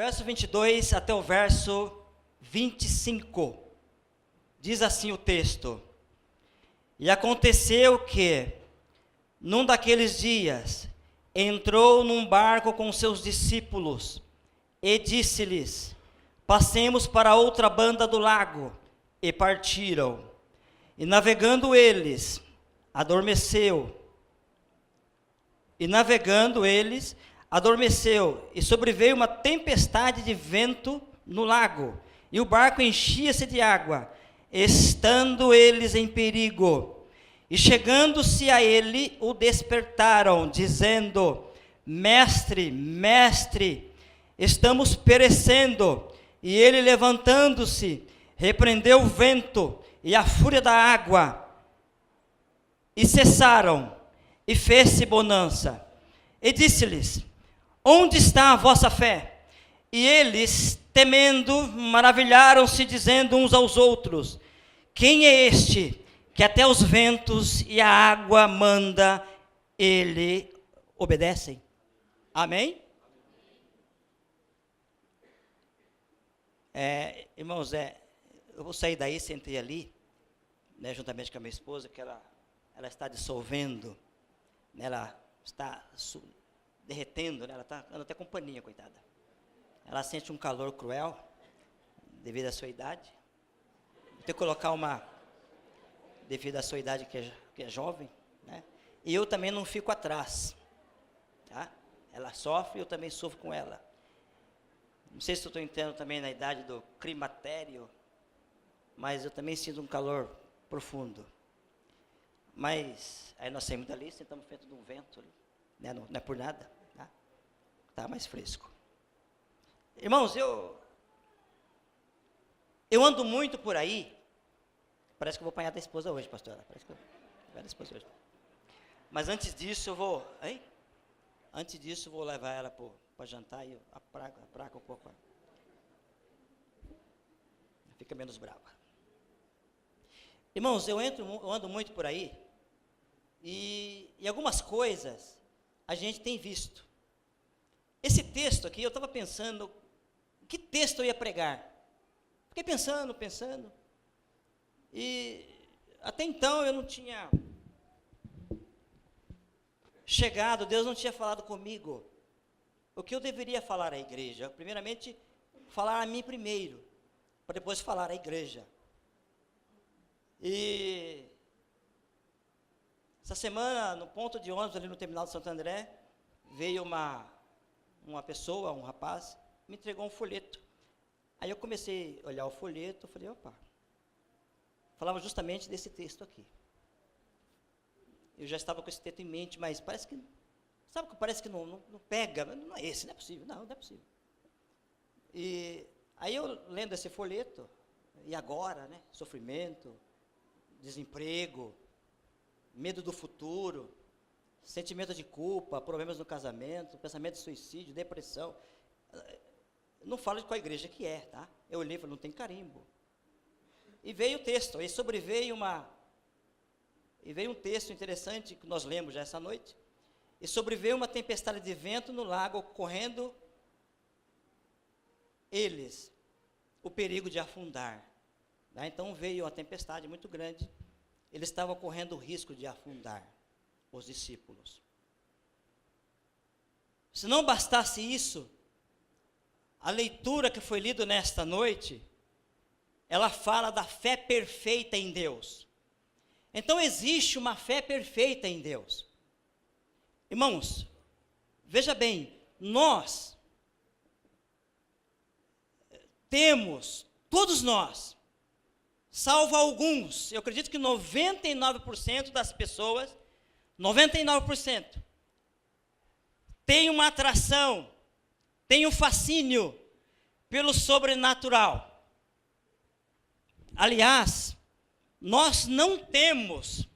verso 22 até o verso 25. Diz assim o texto: E aconteceu que, num daqueles dias, entrou num barco com seus discípulos, e disse-lhes: Passemos para outra banda do lago. E partiram. E navegando eles, adormeceu. E sobreveio uma tempestade de vento no lago, e o barco enchia-se de água, estando eles em perigo. E chegando-se a ele, o despertaram, dizendo: Mestre, mestre, estamos perecendo. E ele, levantando-se, repreendeu o vento e a fúria da água, e cessaram, e fez-se bonança. E disse-lhes: Onde está a vossa fé? E eles, temendo, maravilharam-se, dizendo uns aos outros: Quem é este, que até os ventos e a água manda, ele obedecem? Amém? Irmãos, eu vou sair daí, sentei ali, né, juntamente com a minha esposa, que ela está dissolvendo, né, ela está derretendo, né, ela está dando até companhia, coitada. Ela sente um calor cruel, devido à sua idade. Vou ter que colocar devido à sua idade, que é jovem, né, e eu também não fico atrás, tá? Ela sofre, eu também sofro com ela. Não sei se eu estou entrando também na idade do climatério, mas eu também sinto um calor profundo. Mas aí nós saímos dali, sentamos frente de um vento ali, né? Não é por nada, tá? Tá mais fresco. Irmãos, eu ando muito por aí. Parece que eu vou apanhar da esposa hoje, pastora. Parece que eu vou apanhar da esposa hoje. Mas antes disso eu vou, Antes disso eu vou levar ela para jantar e a praga um pouco. Fica menos brava. Irmãos, eu ando muito por aí, e algumas coisas a gente tem visto. Esse texto aqui, eu estava pensando, que texto eu ia pregar? Fiquei pensando, e até então eu não tinha chegado, Deus não tinha falado comigo o que eu deveria falar à igreja. Primeiramente, falar a mim primeiro, para depois falar à igreja. E essa semana, no ponto de ônibus ali no terminal de Santo André, veio uma pessoa, um rapaz, me entregou um folheto. Aí eu comecei a olhar o folheto, falei, opa, falava justamente desse texto aqui. Eu já estava com esse texto em mente, mas parece que não pega, não é esse, não é possível, não é possível. E aí eu lendo esse folheto, e agora, né, sofrimento, desemprego, medo do futuro, sentimento de culpa, problemas no casamento, pensamento de suicídio, depressão. Não falo qual igreja que é, tá? Eu olhei e falei, não tem carimbo. E veio o texto, e veio um texto interessante que nós lemos já essa noite. E sobreveio uma tempestade de vento no lago, correndo eles o perigo de afundar. Tá? Então veio uma tempestade muito grande, eles estavam correndo o risco de afundar, os discípulos. Se não bastasse isso, a leitura que foi lida nesta noite, ela fala da fé perfeita em Deus. Então existe uma fé perfeita em Deus. Irmãos, veja bem, nós temos, todos nós, salvo alguns, eu acredito que 99% das pessoas, 99%, tem uma atração, tem um fascínio pelo sobrenatural. Aliás, nós não temos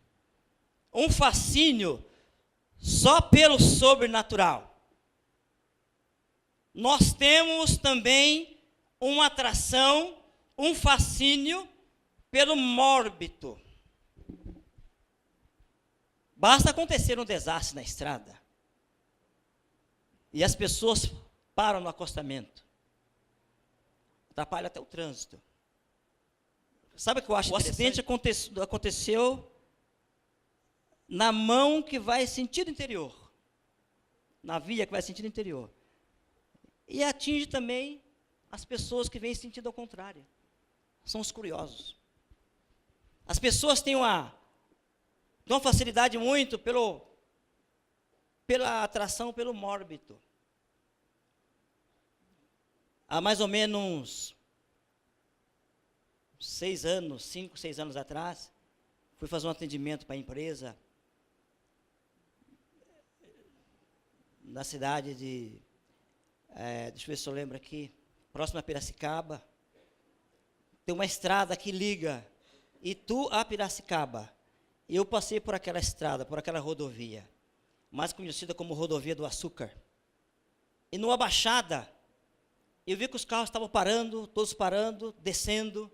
um fascínio só pelo sobrenatural. Nós temos também uma atração, um fascínio pelo mórbido. Basta acontecer um desastre na estrada e as pessoas param no acostamento atrapalha até o trânsito. Sabe o que eu acho interessante? O acidente aconteceu na mão que vai sentido interior, na via que vai sentido interior. E atinge também as pessoas que vêm sentido ao contrário. São os curiosos. As pessoas têm uma facilidade muito pela atração pelo mórbido. Há mais ou menos 5, 6 anos atrás, fui fazer um atendimento para a empresa na cidade deixa eu ver se eu lembro aqui, próximo a Piracicaba. Tem uma estrada que liga Itu a Piracicaba. Eu passei por aquela estrada, por aquela rodovia, mais conhecida como Rodovia do Açúcar. E numa baixada, eu vi que os carros estavam parando, todos parando, descendo,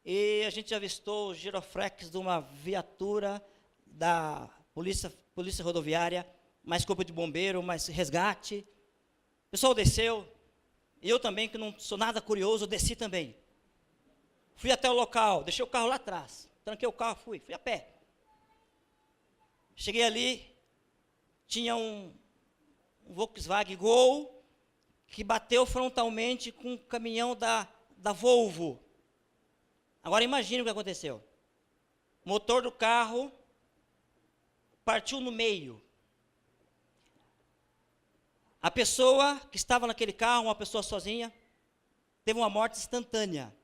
e a gente avistou o giroflex de uma viatura da polícia rodoviária, mais corpo de bombeiro, mais resgate. O pessoal desceu, e eu também, que não sou nada curioso, desci também. Fui até o local, deixei o carro lá atrás, tranquei o carro, fui a pé. Cheguei ali, tinha um Volkswagen Gol, que bateu frontalmente com um caminhão da Volvo. Agora imagine o que aconteceu. O motor do carro partiu no meio. A pessoa que estava naquele carro, uma pessoa sozinha, teve uma morte instantânea.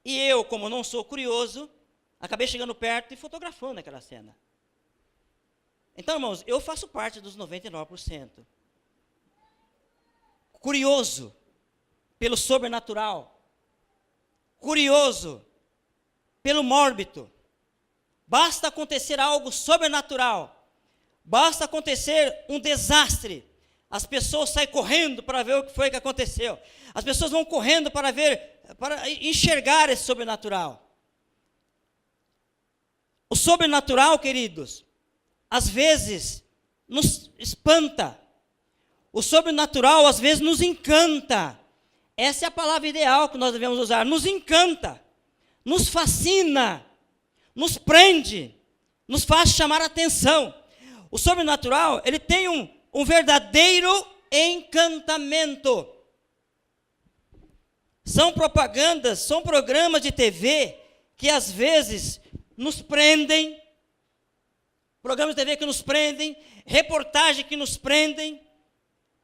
E eu, como não sou curioso, acabei chegando perto e fotografando aquela cena. Então, irmãos, eu faço parte dos 99%. Curioso pelo sobrenatural. Curioso pelo mórbido. Basta acontecer algo sobrenatural. Basta acontecer um desastre. As pessoas saem correndo para ver o que foi que aconteceu. As pessoas vão correndo para enxergar esse sobrenatural. O sobrenatural, queridos, às vezes nos espanta. O sobrenatural, às vezes, nos encanta. Essa é a palavra ideal que nós devemos usar. Nos encanta, nos fascina, nos prende, nos faz chamar a atenção. O sobrenatural, ele tem um verdadeiro encantamento. São propagandas, são programas de TV que às vezes nos prendem, programas de TV que nos prendem, reportagens que nos prendem.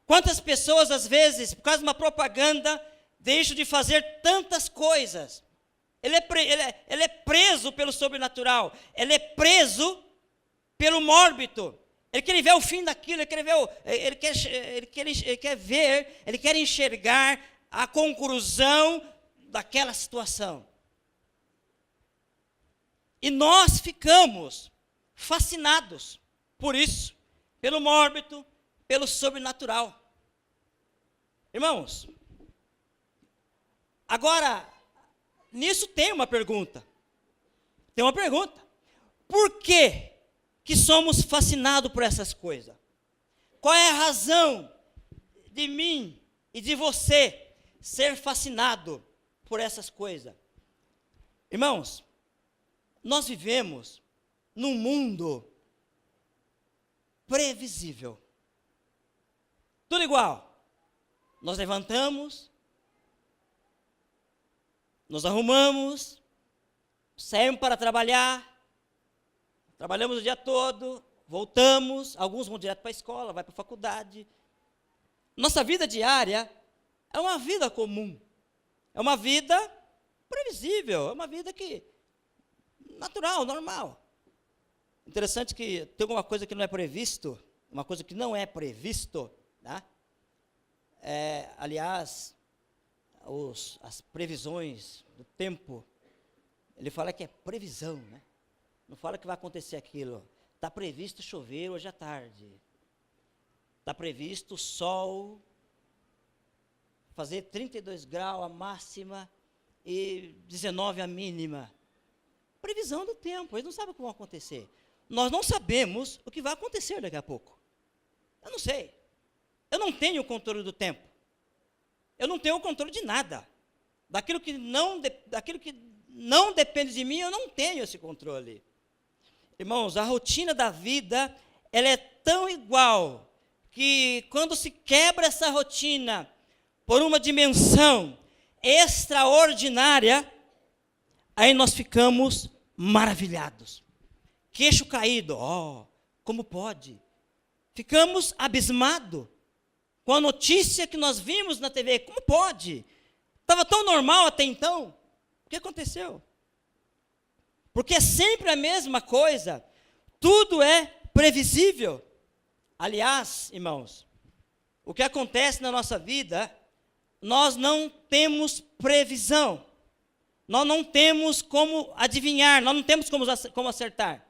Quantas pessoas às vezes, por causa de uma propaganda, deixam de fazer tantas coisas? Ele é preso pelo sobrenatural, ele é preso pelo mórbido. Ele quer ver o fim daquilo, ele quer enxergar a conclusão daquela situação. E nós ficamos fascinados por isso, pelo mórbido, pelo sobrenatural. Irmãos, agora, nisso tem uma pergunta. Tem uma pergunta. Por que somos fascinados por essas coisas? Qual é a razão de mim e de você ser fascinado por essas coisas? Irmãos, nós vivemos num mundo previsível. Tudo igual. Nós levantamos, nos arrumamos, saímos para trabalhar, trabalhamos o dia todo, voltamos, alguns vão direto para a escola, vai para a faculdade. Nossa vida diária é uma vida comum, é uma vida previsível, é uma vida natural, normal. Interessante que tem alguma coisa que não é previsto, uma coisa que não é previsto, né? Aliás, as previsões do tempo, ele fala que é previsão, né? Não fala que vai acontecer aquilo. Está previsto chover hoje à tarde. Está previsto o sol fazer 32 graus a máxima e 19 a mínima. Previsão do tempo, eles não sabem o que vai acontecer. Nós não sabemos o que vai acontecer daqui a pouco. Eu não sei. Eu não tenho o controle do tempo. Eu não tenho o controle de nada. daquilo que não depende de mim, eu não tenho esse controle. Irmãos, a rotina da vida, ela é tão igual, que quando se quebra essa rotina por uma dimensão extraordinária, aí nós ficamos maravilhados. Queixo caído, como pode? Ficamos abismados com a notícia que nós vimos na TV. Como pode? Estava tão normal até então. O que aconteceu? Porque é sempre a mesma coisa. Tudo é previsível. Aliás, irmãos, o que acontece na nossa vida, nós não temos previsão. Nós não temos como adivinhar, nós não temos como acertar.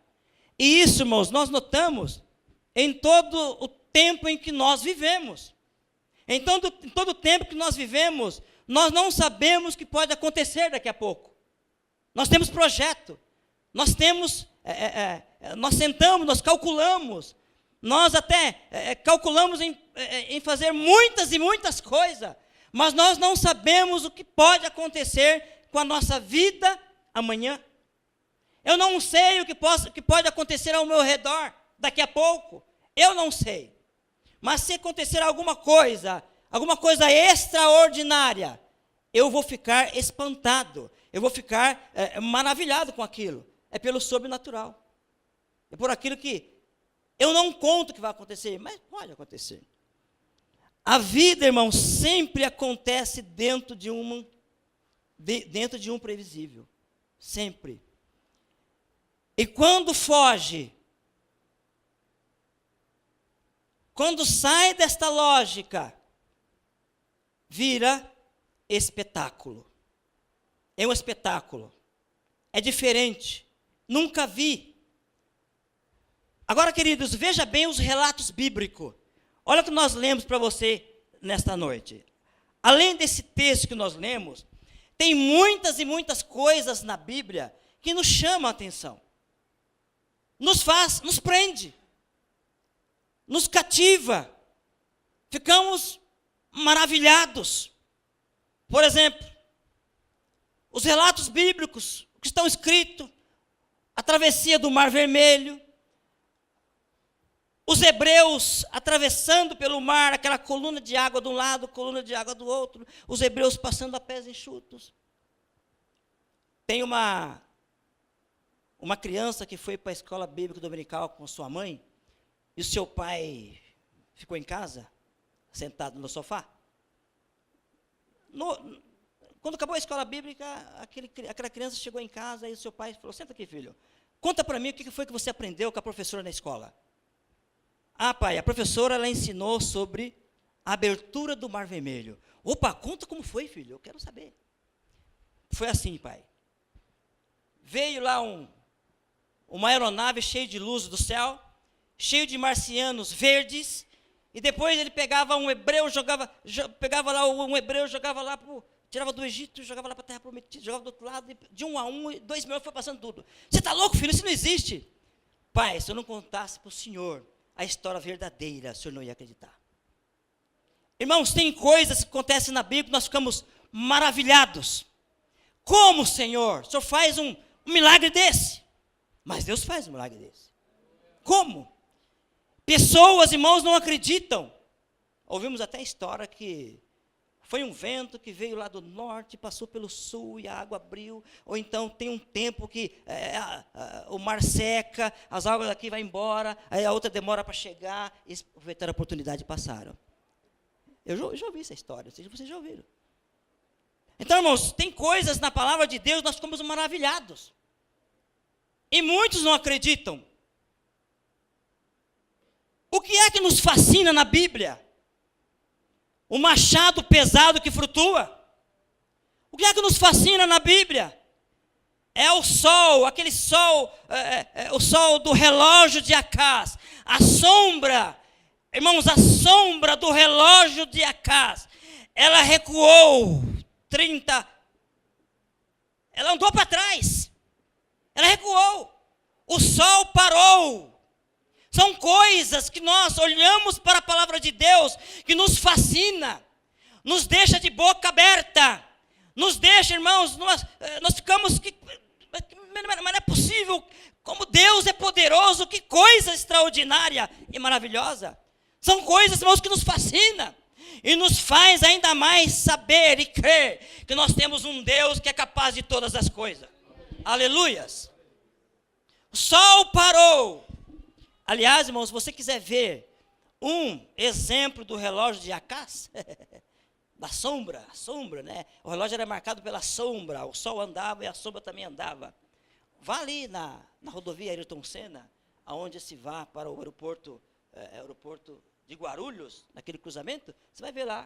E isso, irmãos, nós notamos em todo o tempo em que nós vivemos. Em todo o tempo que nós vivemos, nós não sabemos o que pode acontecer daqui a pouco. Nós temos projeto, nós sentamos, nós calculamos, nós até calculamos em fazer muitas e muitas coisas, mas nós não sabemos o que pode acontecer com a nossa vida amanhã. Eu não sei o que pode acontecer ao meu redor daqui a pouco. Eu não sei. Mas se acontecer alguma coisa extraordinária, eu vou ficar espantado. Eu vou ficar maravilhado com aquilo. É pelo sobrenatural. É por aquilo que eu não conto que vai acontecer, mas pode acontecer. A vida, irmão, sempre acontece dentro de um previsível. Sempre. E quando foge, quando sai desta lógica, vira espetáculo. É um espetáculo. É diferente. Nunca vi. Agora, queridos, veja bem os relatos bíblicos. Olha o que nós lemos para você nesta noite. Além desse texto que nós lemos, tem muitas e muitas coisas na Bíblia que nos chamam a atenção. Nos prende. Nos cativa. Ficamos maravilhados. Por exemplo, os relatos bíblicos que estão escritos, a travessia do Mar Vermelho, os hebreus atravessando pelo mar, aquela coluna de água de um lado, coluna de água do outro, os hebreus passando a pés enxutos. Tem uma criança que foi para a escola bíblica dominical com sua mãe, e o seu pai ficou em casa, sentado no sofá. Quando acabou a escola bíblica, aquela criança chegou em casa, e o seu pai falou: senta aqui, filho, conta para mim o que foi que você aprendeu com a professora na escola. Ah, pai, a professora, ela ensinou sobre a abertura do Mar Vermelho. Opa, conta como foi, filho, eu quero saber. Foi assim, pai. Veio lá uma aeronave cheia de luz do céu, cheio de marcianos verdes, e depois ele pegava um hebreu, tirava do Egito, jogava lá para a terra prometida, jogava do outro lado, de 1 a 1, 2 mil, foi passando tudo. Você está louco, filho? Isso não existe. Pai, se eu não contasse para o senhor a história verdadeira, o senhor não ia acreditar. Irmãos, tem coisas que acontecem na Bíblia que nós ficamos maravilhados. Como, Senhor? O senhor faz um milagre desse? Mas Deus faz um milagre desse. Como? Pessoas, irmãos, não acreditam. Ouvimos até a história que foi um vento que veio lá do norte, passou pelo sul e a água abriu. Ou então tem um tempo que o mar seca, as águas daqui vão embora, aí a outra demora para chegar, e aproveitaram a oportunidade e passaram. Eu já ouvi essa história, vocês já ouviram. Então, irmãos, tem coisas na palavra de Deus, nós ficamos maravilhados. E muitos não acreditam. O que é que nos fascina na Bíblia? O machado pesado que flutua. O que é que nos fascina na Bíblia? É o sol, aquele sol, o sol do relógio de Acás. A sombra, irmãos, a sombra do relógio de Acás. Ela recuou 30. Ela andou para trás. Ela recuou. O sol parou. São coisas que nós olhamos para a palavra de Deus, que nos fascina, nos deixa de boca aberta, nos deixa veja, irmãos, nós ficamos... Mas não é possível, como Deus é poderoso, que coisa extraordinária e maravilhosa. São coisas, irmãos, que nos fascinam. E nos faz ainda mais saber e crer que nós temos um Deus que é capaz de todas as coisas. Aleluias. O sol parou. Aliás, irmãos, se você quiser ver um exemplo do relógio de Acás, da sombra, a sombra, né? O relógio era marcado pela sombra, o sol andava e a sombra também andava. Vá ali na rodovia Ayrton Senna, aonde se vá para o aeroporto de Guarulhos, naquele cruzamento, você vai ver lá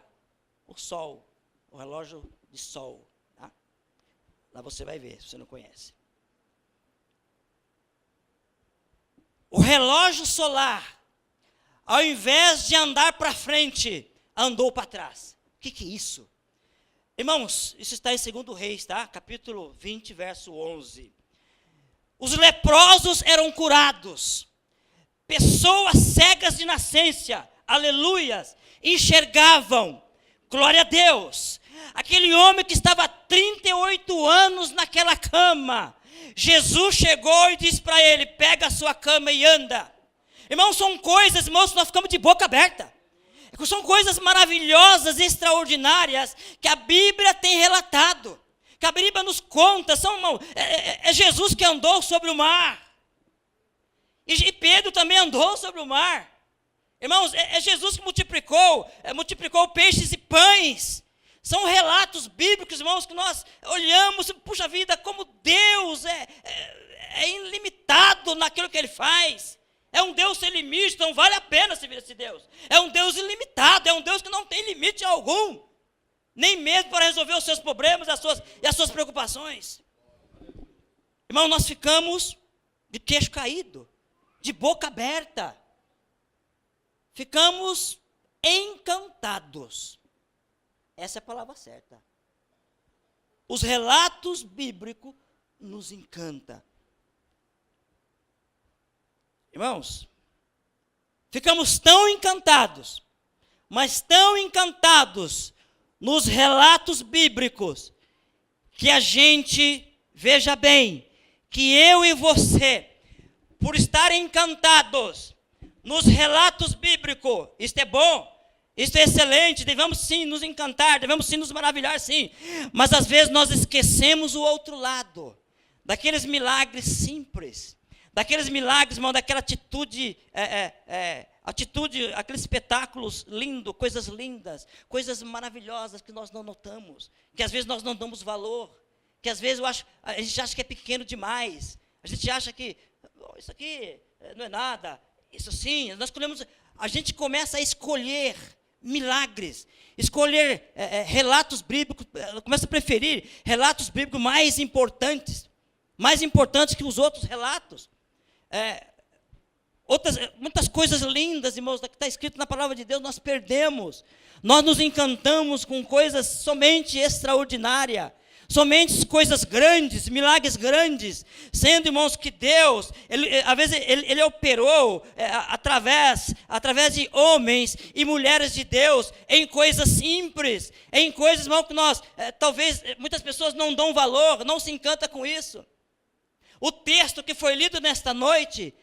o sol, o relógio de sol. Tá? Lá você vai ver, se você não conhece. O relógio solar, ao invés de andar para frente, andou para trás. O que é isso? Irmãos, isso está em 2 Reis, tá? Capítulo 20, verso 11. Os leprosos eram curados. Pessoas cegas de nascença, aleluias, enxergavam. Glória a Deus. Aquele homem que estava há 38 anos naquela cama, Jesus chegou e disse para ele: pega a sua cama e anda. Irmãos, são coisas, irmãos, que nós ficamos de boca aberta. São coisas maravilhosas, extraordinárias, que a Bíblia tem relatado. Que a Bíblia nos conta. É Jesus que andou sobre o mar. E Pedro também andou sobre o mar. Irmãos, é Jesus que multiplicou peixes e pães. São relatos bíblicos, irmãos, que nós olhamos, puxa vida, como Deus é ilimitado naquilo que Ele faz. É um Deus sem limite, então vale a pena servir esse Deus. É um Deus ilimitado, é um Deus que não tem limite algum. Nem mesmo para resolver os seus problemas e as suas preocupações. Irmão, nós ficamos de queixo caído, de boca aberta. Ficamos encantados. Essa é a palavra certa. Os relatos bíblicos nos encantam. Irmãos, ficamos tão encantados, mas tão encantados nos relatos bíblicos, que a gente, veja bem, que eu e você, por estar encantados nos relatos bíblicos, isto é bom, isto é excelente, devemos sim nos encantar, devemos sim nos maravilhar, sim, mas às vezes nós esquecemos o outro lado, daqueles milagres simples, daqueles milagres, irmão, daquela atitude, aqueles espetáculos lindos, coisas lindas, coisas maravilhosas que nós não notamos, que às vezes nós não damos valor, que às vezes a gente acha que é pequeno demais, a gente acha que isso aqui não é nada, isso sim, a gente começa a escolher milagres, escolher relatos bíblicos, começa a preferir relatos bíblicos mais importantes que os outros relatos. Muitas coisas lindas, irmãos, que está escrito na palavra de Deus, nós perdemos. Nós nos encantamos com coisas somente extraordinárias, somente coisas grandes, milagres grandes, sendo, irmãos, que Deus, às vezes ele operou através de homens e mulheres de Deus, em coisas simples, em coisas, irmão, que nós, talvez, muitas pessoas não dão valor, não se encantam com isso. O texto que foi lido nesta noite,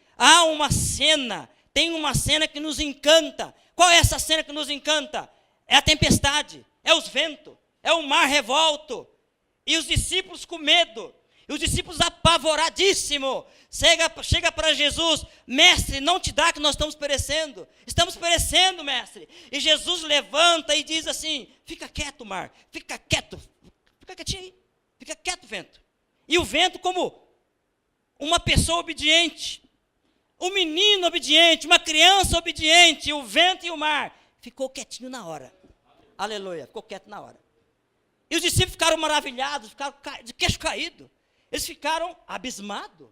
tem uma cena que nos encanta. Qual é essa cena que nos encanta? É a tempestade, é os ventos, é o mar revolto, e os discípulos com medo, e os discípulos apavoradíssimos, chega para Jesus: mestre, não te dá que nós estamos perecendo, mestre. E Jesus levanta e diz assim: fica quieto, mar, fica quieto, fica quietinho aí, fica quieto, vento. E o vento, como uma pessoa obediente, um menino obediente, uma criança obediente, o vento e o mar, ficou quietinho na hora. Aleluia, ficou quieto na hora. E os discípulos ficaram maravilhados, ficaram de queixo caído. Eles ficaram abismados.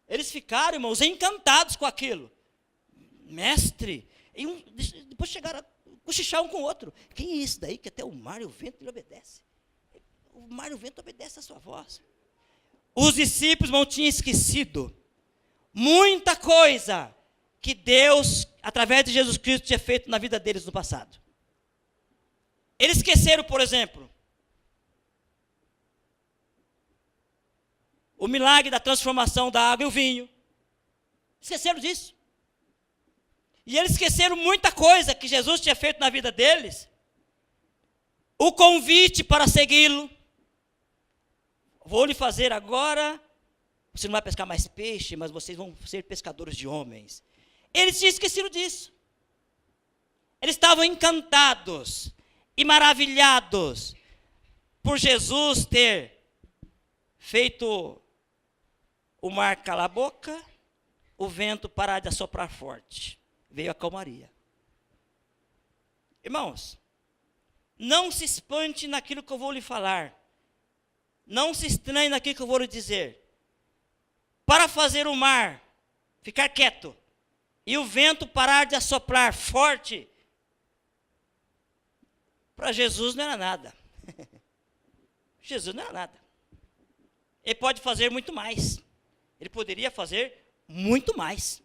Eles ficaram, irmãos, encantados com aquilo. Mestre, depois chegaram a cochichar um com o outro. Quem é esse daí que até o mar e o vento lhe obedecem? O mar e o vento obedecem a sua voz. Os discípulos não tinham esquecido muita coisa que Deus, através de Jesus Cristo, tinha feito na vida deles no passado. Eles esqueceram, por exemplo, o milagre da transformação da água e o vinho. Esqueceram disso. E eles esqueceram muita coisa que Jesus tinha feito na vida deles. O convite para segui-lo. Vou lhe fazer agora, você não vai pescar mais peixe, mas vocês vão ser pescadores de homens. Eles tinham esquecido disso. Eles estavam encantados e maravilhados por Jesus ter feito o mar calar a boca, o vento parar de assoprar forte. Veio a calmaria. Irmãos, não se espante naquilo que eu vou lhe falar. Não se estranhe naquilo que eu vou lhe dizer. Para fazer o mar ficar quieto e o vento parar de assoprar forte, para Jesus não era nada. Jesus não era nada. Ele pode fazer muito mais. Ele poderia fazer muito mais.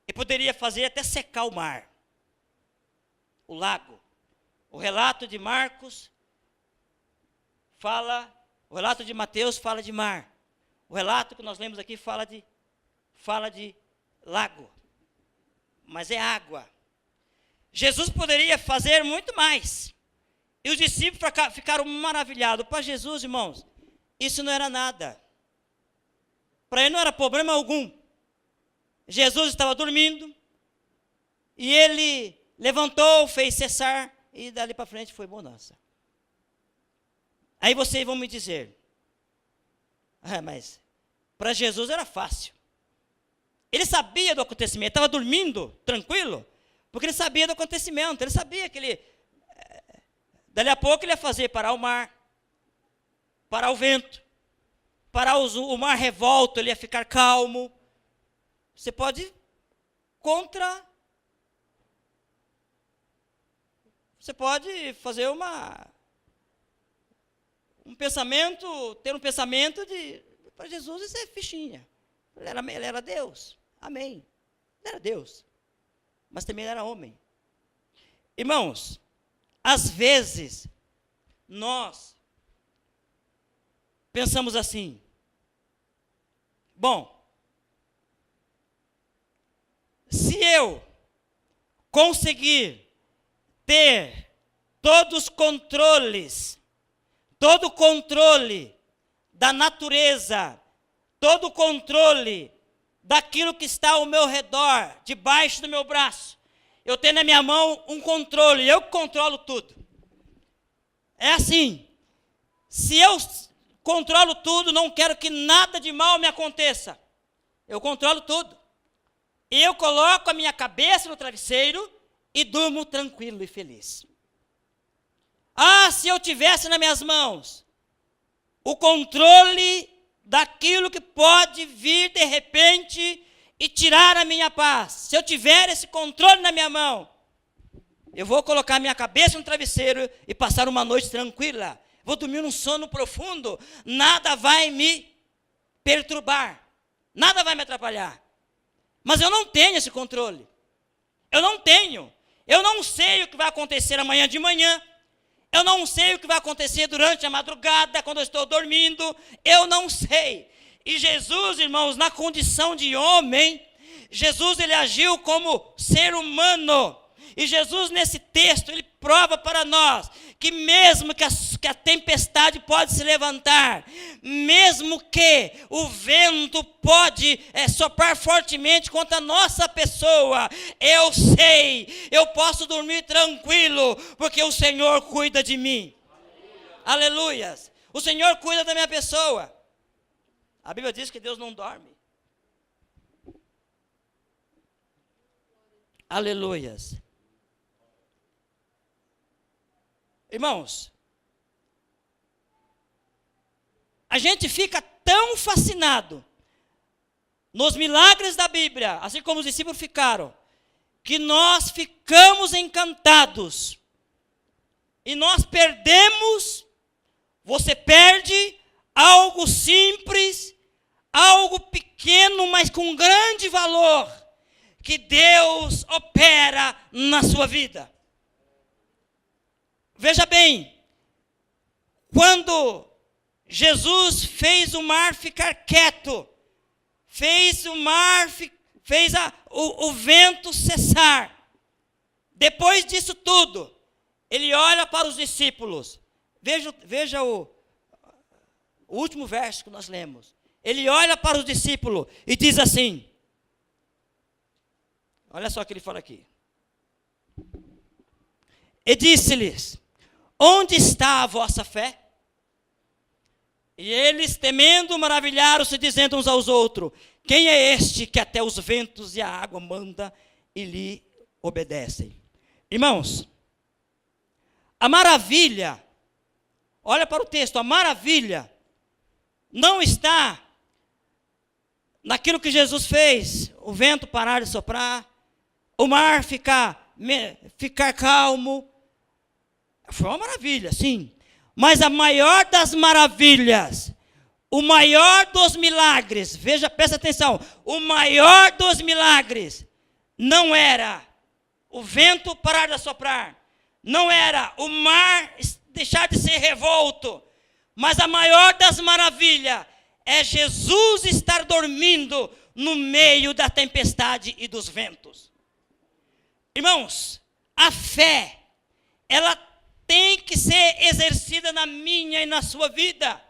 Ele poderia fazer até secar o mar, o lago. O relato de Marcos fala, o relato de Mateus fala de mar. O relato que nós lemos aqui fala de lago. Mas é água. Jesus poderia fazer muito mais. E os discípulos ficaram maravilhados. Para Jesus, irmãos, isso não era nada. Para ele não era problema algum. Jesus estava dormindo, e ele levantou, fez cessar, e dali para frente foi bonança. Aí vocês vão me dizer, mas para Jesus era fácil. Ele sabia do acontecimento, estava dormindo, tranquilo, porque ele sabia do acontecimento, ele sabia que dali a pouco ele ia fazer parar o mar, parar o vento, parar o mar revolto, ele ia ficar calmo. Você pode você pode fazer ter um pensamento de, para Jesus isso é fichinha. Ele era Deus, amém. Ele era Deus, mas também ele era homem. Irmãos, às vezes, nós pensamos assim, bom, se eu conseguir ter todo o controle da natureza, todo o controle daquilo que está ao meu redor, debaixo do meu braço, eu tenho na minha mão um controle, eu controlo tudo. É assim, se eu controlo tudo, não quero que nada de mal me aconteça, eu controlo tudo. Eu coloco a minha cabeça no travesseiro e durmo tranquilo e feliz. Se eu tivesse nas minhas mãos o controle daquilo que pode vir de repente e tirar a minha paz. Se eu tiver esse controle na minha mão, eu vou colocar minha cabeça no travesseiro e passar uma noite tranquila. Vou dormir num sono profundo. Nada vai me perturbar. Nada vai me atrapalhar. Mas eu não tenho esse controle. Eu não tenho. Eu não sei o que vai acontecer amanhã de manhã. Eu não sei o que vai acontecer durante a madrugada, quando eu estou dormindo. Eu não sei. E Jesus, irmãos, na condição de homem, Jesus, ele agiu como ser humano. E Jesus, nesse texto, ele prova para nós que mesmo que a tempestade pode se levantar, mesmo que o vento pode soprar fortemente contra a nossa pessoa, eu sei, eu posso dormir tranquilo, porque o Senhor cuida de mim. Aleluias! O Senhor cuida da minha pessoa. A Bíblia diz que Deus não dorme. Aleluias! Irmãos, a gente fica tão fascinado nos milagres da Bíblia, assim como os discípulos ficaram, que nós ficamos encantados e nós perdemos, você perde algo simples, algo pequeno, mas com grande valor, que Deus opera na sua vida. Veja bem, quando Jesus fez o mar ficar quieto, fez o mar, o vento cessar. Depois disso tudo, ele olha para os discípulos. Veja o último verso que nós lemos. Ele olha para os discípulos e diz assim, olha só o que ele fala aqui. E disse-lhes, onde está a vossa fé? E eles, temendo, maravilharam-se, dizendo uns aos outros, quem é este que até os ventos e a água manda e lhe obedecem? Irmãos, a maravilha, olha para o texto, a maravilha não está naquilo que Jesus fez, o vento parar de soprar, o mar ficar calmo. Foi uma maravilha, sim. Mas a maior das maravilhas, o maior dos milagres, presta atenção, o maior dos milagres não era o vento parar de soprar, não era o mar deixar de ser revolto, mas a maior das maravilhas é Jesus estar dormindo no meio da tempestade e dos ventos. Irmãos, a fé, ela tem que ser exercida na minha e na sua vida.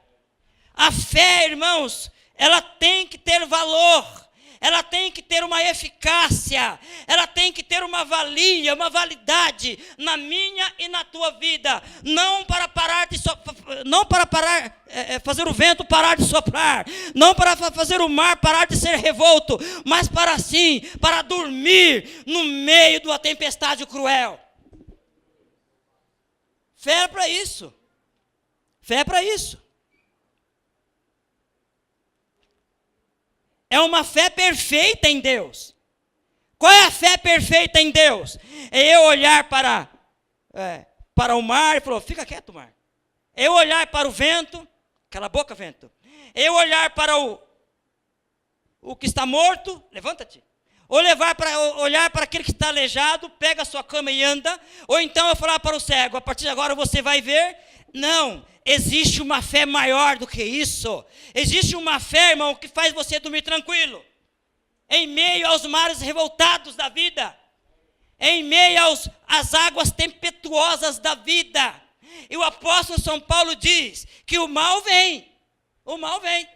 A fé, irmãos, ela tem que ter valor, ela tem que ter uma eficácia, ela tem que ter uma valia, uma validade na minha e na tua vida, não para fazer o vento parar de soprar, não para fazer o mar parar de ser revolto, mas para dormir no meio de uma tempestade cruel. Fé é para isso. Fé é para isso. É uma fé perfeita em Deus. Qual é a fé perfeita em Deus? É eu olhar para o mar e falar, fica quieto, mar. Eu olhar para o vento, cala a boca, vento. Eu olhar para o que está morto, levanta-te. Ou olhar para aquele que está aleijado, pega a sua cama e anda. Ou então eu falar para o cego, a partir de agora você vai ver. Não, existe uma fé maior do que isso. Existe uma fé, irmão, que faz você dormir tranquilo. Em meio aos mares revoltados da vida. Em meio às águas tempestuosas da vida. E o apóstolo São Paulo diz que o mal vem. O mal vem.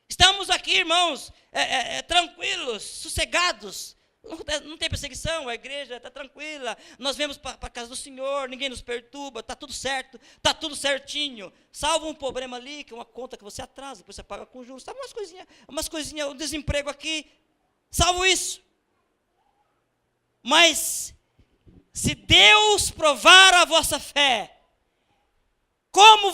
Estamos aqui, irmãos, tranquilos, sossegados, não tem perseguição, a igreja está tranquila, nós vamos para a casa do Senhor, ninguém nos perturba, está tudo certo, está tudo certinho, salvo um problema ali, que é uma conta que você atrasa, depois você paga com juros, sabe umas coisinhas, um desemprego aqui, salvo isso. Mas, se Deus provar a vossa fé, como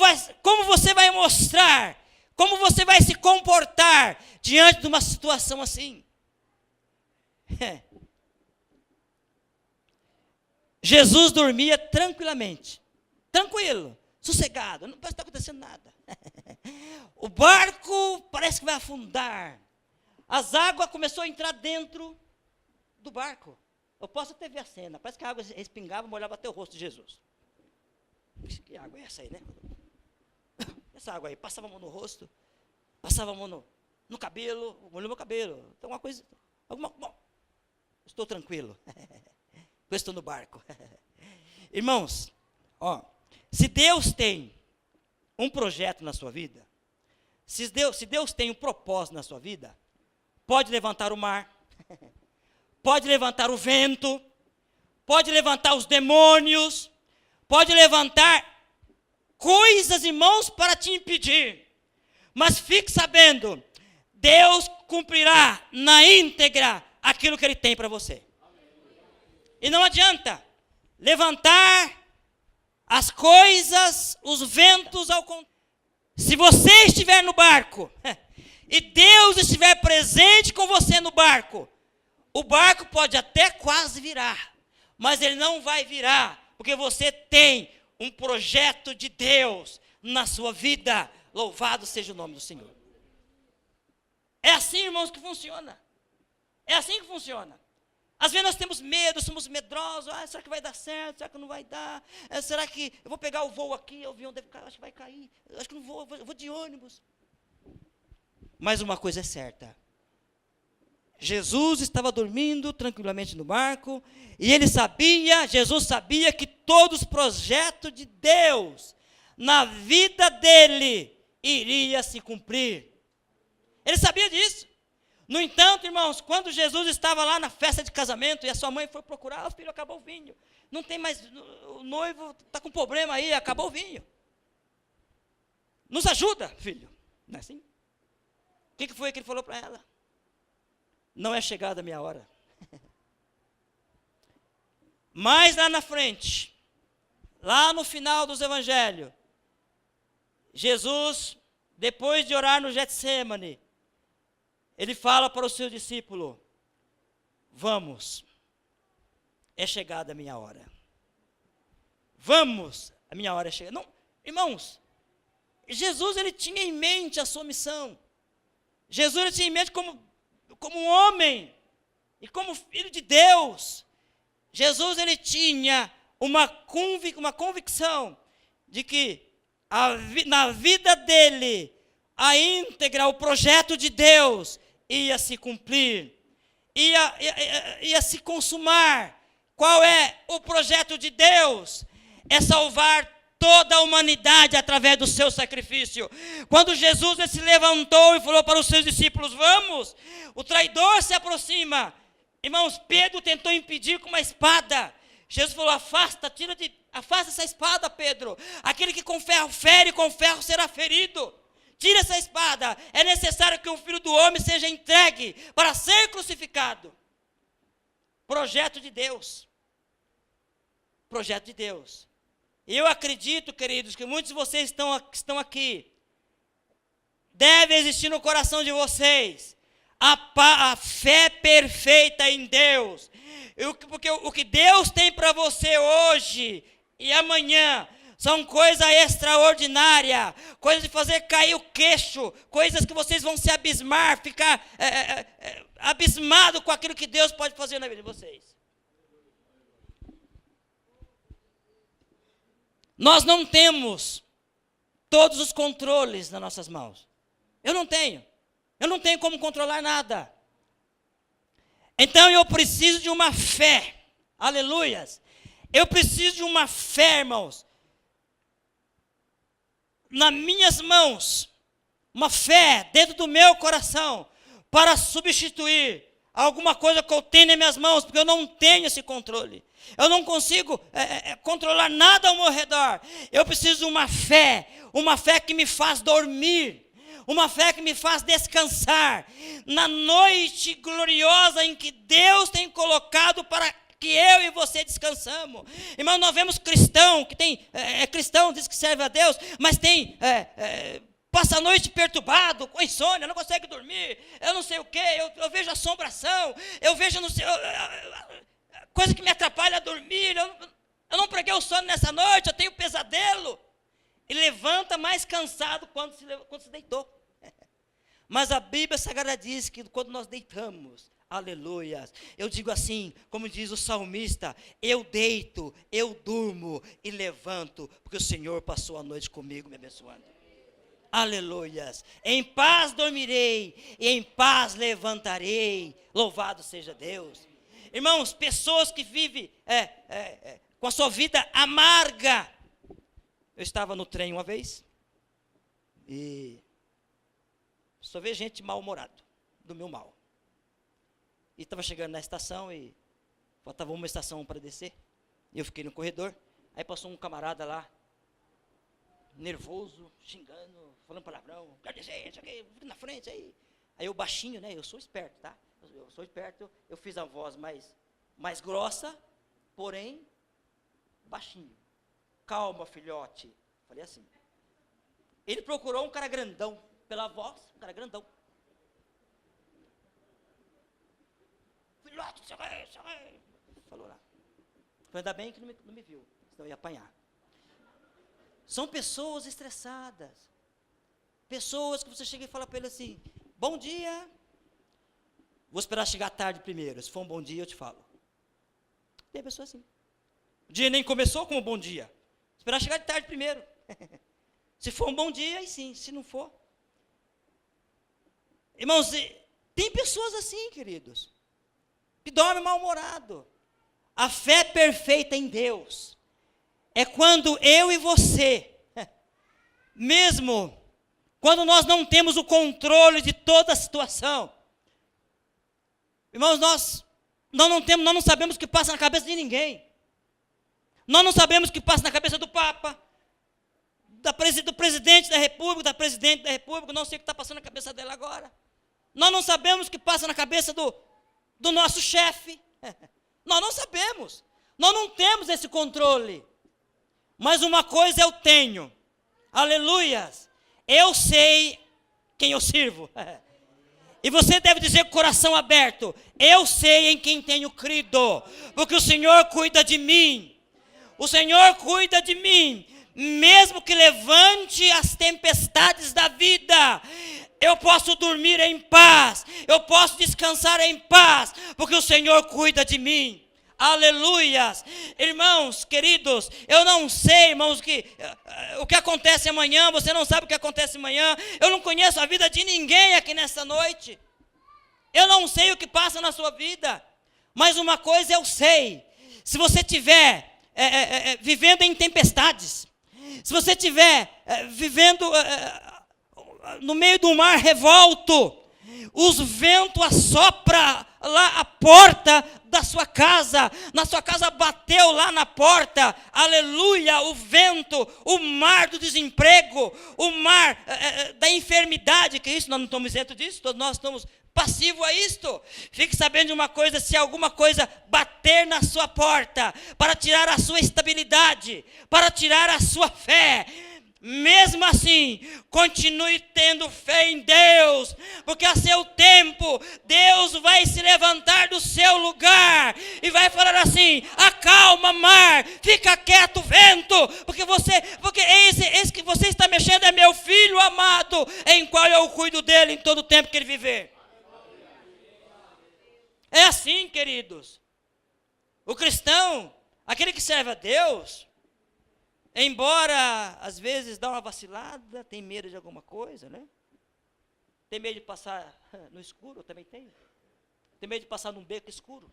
você vai mostrar, como você vai se comportar diante de uma situação assim? Jesus dormia tranquilamente, tranquilo, sossegado, não parece que está acontecendo nada. O barco parece que vai afundar. As águas começaram a entrar dentro do barco. Eu posso até ver a cena, parece que a água respingava e molhava até o rosto de Jesus. Que água é essa aí, né? Essa água aí, passava a mão no rosto, passava a mão no cabelo, molhou meu cabelo. Então, bom, estou tranquilo, eu estou no barco. Irmãos, se Deus tem um projeto na sua vida, se Deus tem um propósito na sua vida, pode levantar o mar, pode levantar o vento, pode levantar os demônios, pode levantar coisas, irmãos, para te impedir. Mas fique sabendo, Deus cumprirá na íntegra aquilo que Ele tem para você. E não adianta levantar as coisas, os ventos ao contrário. Se você estiver no barco e Deus estiver presente com você no barco, o barco pode até quase virar, mas ele não vai virar, porque você tem um projeto de Deus na sua vida. Louvado seja o nome do Senhor. É assim, irmãos, que funciona. É assim que funciona. Às vezes nós temos medo, somos medrosos. Será que vai dar certo? Será que não vai dar? Será que eu vou pegar o voo aqui? O avião deve cair, acho que vai cair. Acho que não vou, eu vou de ônibus. Mas uma coisa é certa. Jesus estava dormindo tranquilamente no barco. E Jesus sabia que todos os projetos de Deus na vida dele iria se cumprir. Ele sabia disso. No entanto, irmãos, quando Jesus estava lá na festa de casamento e a sua mãe foi procurar, o filho, acabou o vinho. Não tem mais, o noivo está com problema aí, acabou o vinho. Nos ajuda, filho. Não é assim? O que foi que ele falou para ela? Não é chegada a minha hora. Mas lá na frente, lá no final dos evangelhos, Jesus, depois de orar no Getsêmani, ele fala para o seu discípulo: vamos, é chegada a minha hora. Vamos, a minha hora é chegada. Não, irmãos, Jesus ele tinha em mente a sua missão. Jesus ele tinha em mente como um homem e como filho de Deus. Jesus ele tinha uma convicção de que na vida dele, a íntegra, o projeto de Deus ia se cumprir, ia se consumar. Qual é o projeto de Deus? É salvar toda a humanidade através do seu sacrifício. Quando Jesus se levantou e falou para os seus discípulos: vamos, o traidor se aproxima. Irmãos, Pedro tentou impedir com uma espada. Jesus falou: afasta essa espada, Pedro. Aquele que com ferro fere, com ferro será ferido. Tira essa espada. É necessário que o Filho do Homem seja entregue para ser crucificado. Projeto de Deus. Projeto de Deus. Eu acredito, queridos, que muitos de vocês estão aqui. Deve existir no coração de vocês a fé perfeita em Deus. Porque o que Deus tem para você hoje e amanhã são coisas extraordinárias, coisas de fazer cair o queixo, coisas que vocês vão se abismar, ficar abismado com aquilo que Deus pode fazer na vida de vocês. Nós não temos todos os controles nas nossas mãos. Eu não tenho como controlar nada. Então eu preciso de uma fé, aleluias. Eu preciso de uma fé, irmãos, nas minhas mãos, uma fé dentro do meu coração, para substituir alguma coisa que eu tenho nas minhas mãos, porque eu não tenho esse controle. Eu não consigo controlar nada ao meu redor. Eu preciso de uma fé que me faz dormir, uma fé que me faz descansar, na noite gloriosa em que Deus tem colocado para que eu e você descansamos. Irmão, nós vemos cristão, que cristão, diz que serve a Deus, mas passa a noite perturbado, com insônia, não consegue dormir, eu não sei o quê, eu vejo assombração, eu vejo coisa que me atrapalha a dormir, eu não preguei o sono nessa noite, eu tenho pesadelo. E levanta mais cansado quando se deitou. Mas a Bíblia Sagrada diz que quando nós deitamos, aleluia, eu digo assim, como diz o salmista: eu deito, eu durmo e levanto, porque o Senhor passou a noite comigo me abençoando. Aleluias, em paz dormirei e em paz levantarei, louvado seja Deus. Irmãos, pessoas que vivem com a sua vida amarga. Eu estava no trem uma vez e só vejo gente mal-humorado, do meu mal. E estava chegando na estação e faltava uma estação para descer. E eu fiquei no corredor. Aí passou um camarada lá, nervoso, xingando, falando palavrão. Quero descer, isso aqui, fica na frente aí. Aí eu baixinho, né? Eu sou esperto, tá? Eu sou esperto, eu fiz a voz mais grossa, porém baixinho. Calma, filhote. Falei assim. Ele procurou um cara grandão, pela voz, um cara grandão. Filhote, isso aí. Falou lá. Falei, ainda bem que não me viu, senão eu ia apanhar. São pessoas estressadas. Pessoas que você chega e fala para ele assim: bom dia. Vou esperar chegar tarde primeiro. Se for um bom dia, eu te falo. Tem pessoa assim. O dia nem começou com um bom dia. Esperar chegar de tarde primeiro. Se for um bom dia, aí sim. Se não for. Irmãos, tem pessoas assim, queridos, que dormem mal-humorado. A fé perfeita em Deus é quando eu e você, mesmo quando nós não temos o controle de toda a situação, irmãos, nós não sabemos o que passa na cabeça de ninguém. Nós não sabemos o que passa na cabeça do Papa, do presidente da República, não sei o que está passando na cabeça dela agora. Nós não sabemos o que passa na cabeça do nosso chefe. Nós não sabemos. Nós não temos esse controle. Mas uma coisa eu tenho. Aleluias. Eu sei quem eu sirvo. E você deve dizer com o coração aberto: eu sei em quem tenho crido, porque o Senhor cuida de mim. O Senhor cuida de mim. Mesmo que levante as tempestades da vida, eu posso dormir em paz, eu posso descansar em paz, porque o Senhor cuida de mim. Aleluias. Irmãos, queridos, eu não sei, irmãos, o que acontece amanhã, você não sabe o que acontece amanhã, eu não conheço a vida de ninguém aqui nessa noite, eu não sei o que passa na sua vida, mas uma coisa eu sei: se você estiver vivendo em tempestades, se você estiver vivendo no meio do mar revolto, os ventos assopram lá a porta da sua casa, na sua casa bateu lá na porta, aleluia, o vento, o mar do desemprego, o mar da enfermidade, que isso nós não estamos isentos disso, todos nós estamos passivos a isto. Fique sabendo de uma coisa: se alguma coisa bater na sua porta, para tirar a sua estabilidade, para tirar a sua fé, mesmo assim, continue tendo fé em Deus, porque a seu tempo, Deus vai se levantar do seu lugar, e vai falar assim: acalma mar, fica quieto vento, porque esse que você está mexendo é meu filho amado, em qual eu cuido dele em todo o tempo que ele viver. É assim, queridos. O cristão, aquele que serve a Deus, embora às vezes dá uma vacilada, tem medo de alguma coisa, né? Tem medo de passar no escuro, eu também tenho. Tem medo de passar num beco escuro.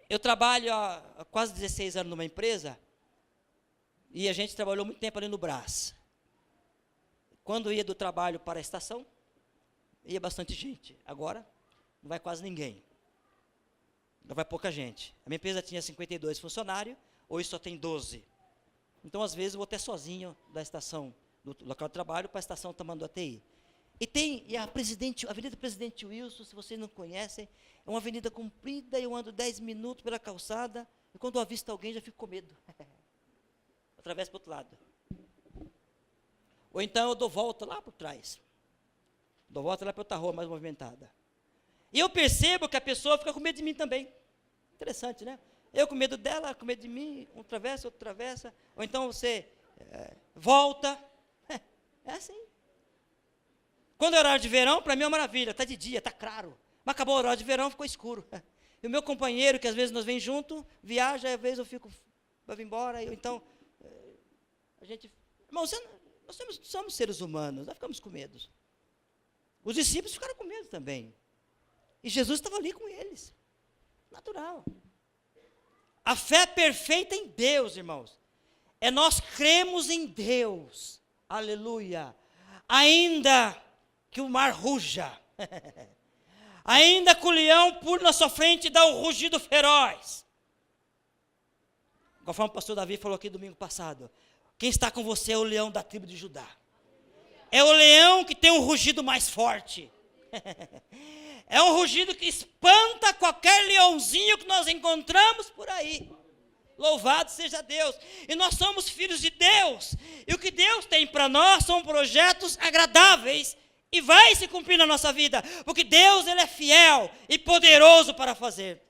Eu trabalho há quase 16 anos numa empresa, e a gente trabalhou muito tempo ali no Brás. Quando ia do trabalho para a estação, ia bastante gente. Agora, não vai quase ninguém. Não vai pouca gente. A minha empresa tinha 52 funcionários, hoje só tem 12. Então, às vezes, eu vou até sozinho da estação, do local de trabalho, para a estação Tamanduateí. E a Avenida Presidente Wilson, se vocês não conhecem, é uma avenida comprida, eu ando 10 minutos pela calçada, e quando eu avisto alguém, já fico com medo. Atravesso para o outro lado. Ou então eu dou volta lá por trás. Dou volta lá para outra rua mais movimentada. E eu percebo que a pessoa fica com medo de mim também. Interessante, né? Eu com medo dela, ela com medo de mim, um atravessa, outro atravessa. Ou então você volta. É assim. Quando é horário de verão, para mim é uma maravilha. Está de dia, está claro. Mas acabou o horário de verão, ficou escuro. E o meu companheiro, que às vezes nós vem junto, viaja, às vezes eu fico, vai embora. Então, a gente... Irmão, nós somos seres humanos, nós ficamos com medo. Os discípulos ficaram com medo também. E Jesus estava ali com eles. Natural. A fé perfeita em Deus, irmãos, é nós cremos em Deus. Aleluia. Ainda que o mar ruja, ainda que o leão pule na sua frente e dá um rugido feroz. Conforme o pastor Davi falou aqui domingo passado, quem está com você é o leão da tribo de Judá. É o leão que tem um rugido mais forte. É um rugido que espanta qualquer leãozinho que nós encontramos por aí. Louvado seja Deus. E nós somos filhos de Deus. E o que Deus tem para nós são projetos agradáveis. E vai se cumprir na nossa vida. Porque Deus, Ele é fiel e poderoso para fazer.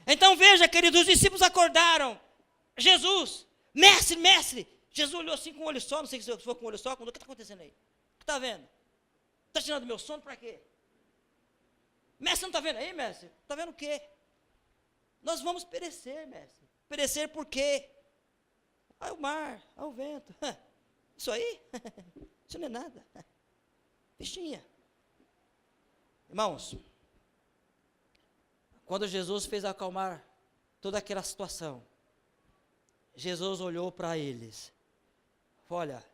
Então veja, queridos, os discípulos acordaram. Jesus, mestre, mestre. Jesus olhou assim com o olho só. Não sei se foi com o olho só. O que está acontecendo aí? O que está vendo? Está tirando meu sono para quê? Mestre, não está vendo aí, mestre? Está vendo o quê? Nós vamos perecer, mestre. Perecer por quê? O mar, o vento. Isso aí? Isso não é nada. Fichinha. Irmãos, quando Jesus fez acalmar toda aquela situação, Jesus olhou para eles. Olha,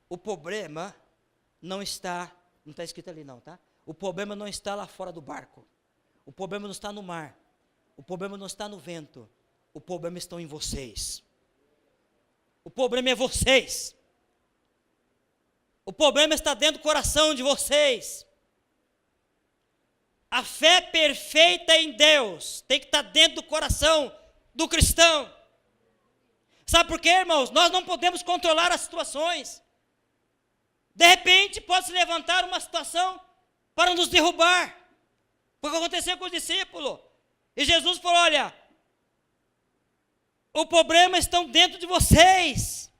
o problema não está escrito ali não, tá? O problema não está lá fora do barco. O problema não está no mar. O problema não está no vento. O problema está em vocês. O problema é vocês. O problema está dentro do coração de vocês. A fé perfeita em Deus tem que estar dentro do coração do cristão. Sabe por quê, irmãos? Nós não podemos controlar as situações. De repente pode se levantar uma situação para nos derrubar. Foi o que aconteceu com os discípulos. E Jesus falou, olha, o problema está dentro de vocês.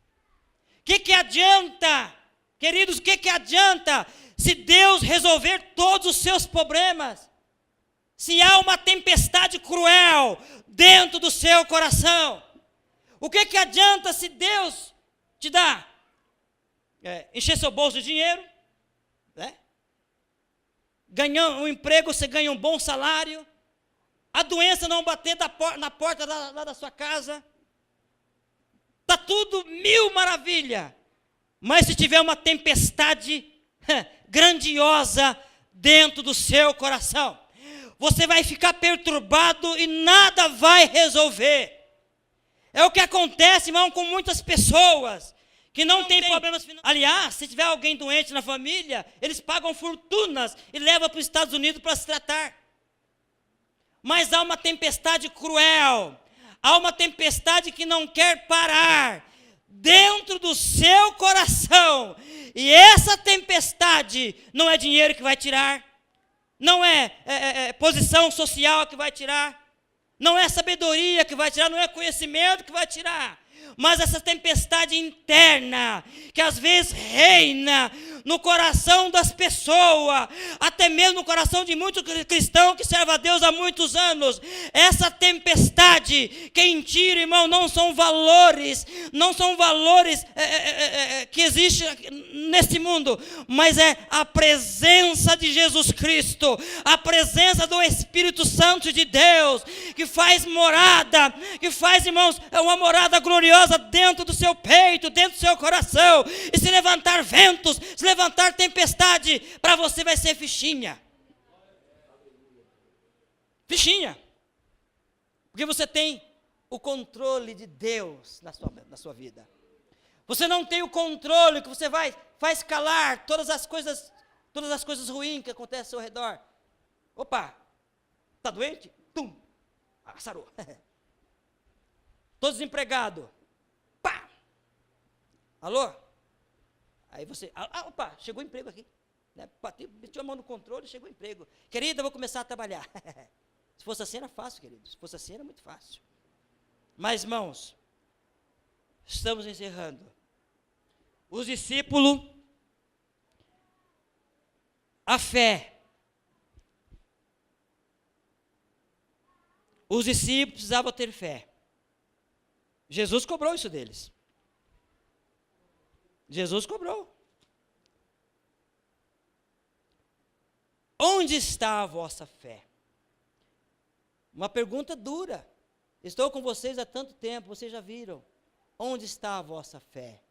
O que adianta, queridos, o que adianta se Deus resolver todos os seus problemas? Se há uma tempestade cruel dentro do seu coração, o que adianta se Deus te dá? Encher seu bolso de dinheiro, né? Ganhar um emprego, você ganha um bom salário, a doença não bater na porta lá da sua casa, está tudo mil maravilha, mas se tiver uma tempestade grandiosa dentro do seu coração, você vai ficar perturbado e nada vai resolver. É o que acontece, irmão, com muitas pessoas que não têm problemas financeiros. Aliás, se tiver alguém doente na família, eles pagam fortunas e levam para os Estados Unidos para se tratar. Mas há uma tempestade cruel, há uma tempestade que não quer parar dentro do seu coração. E essa tempestade não é dinheiro que vai tirar, não é posição social que vai tirar, não é sabedoria que vai tirar, não é conhecimento que vai tirar, mas essa tempestade interna, que às vezes reina no coração das pessoas, até mesmo no coração de muitos cristãos que servem a Deus há muitos anos, essa tempestade, quem tira, irmão, não são valores que existem nesse mundo, mas é a presença de Jesus Cristo, a presença do Espírito Santo de Deus, que faz morada, que faz, irmãos, uma morada gloriosa dentro do seu peito, dentro do seu coração. E se levantar ventos, se levantar tempestade, para você vai ser fichinha. Fichinha. Porque você tem o controle de Deus na sua vida. Você não tem o controle que você faz calar todas as coisas ruins que acontecem ao seu redor. Opa, está doente? Tum, sarou. Estou desempregado. Pá! Alô? Aí você, opa, chegou o emprego aqui. Né? Meteu a mão no controle, chegou o emprego. Querida, eu vou começar a trabalhar. Se fosse assim era fácil, querido. Se fosse assim era muito fácil. Mas, irmãos, estamos encerrando. Os discípulos, a fé. Os discípulos precisavam ter fé. Jesus cobrou isso deles. Jesus cobrou. Onde está a vossa fé? Uma pergunta dura. Estou com vocês há tanto tempo, vocês já viram. Onde está a vossa fé?